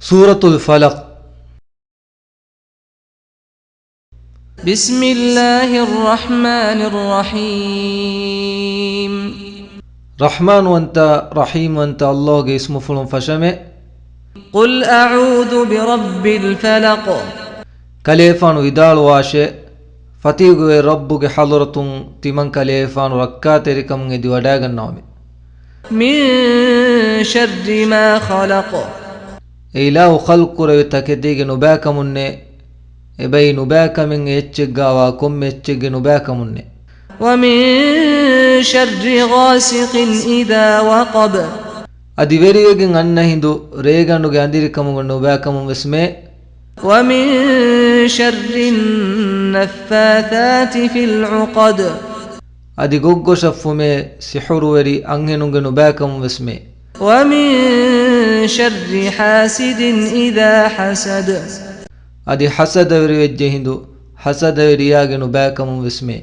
سورة الفلق. بسم الله الرحمن الرحيم. رحمن وانت رحيم وانت الله اسم فلن فشمه. قل أعوذ برب الفلق. كليفان ودال واشي فتيغو ربك حضرتون تمن كليفان ركات ركم دي وداغن نومي. من شر ما خلق. إله خلق ريتكديغ نباك مني إبي نباك من يتشغا وكم يتشغ نباك مني. ومن شر غاسق إذا وقب. أدي وريوغن أنهندو ريغانو غانديركم نباك من اسمه. ومن شر النفاثات في العقد. أدي غوغو شفومي سحر وري أنهنو نباك من اسمه. ومن شر حاسد إذا حسد. أدي حسد وري وجهندو حسد ورياغ نباك من اسمه.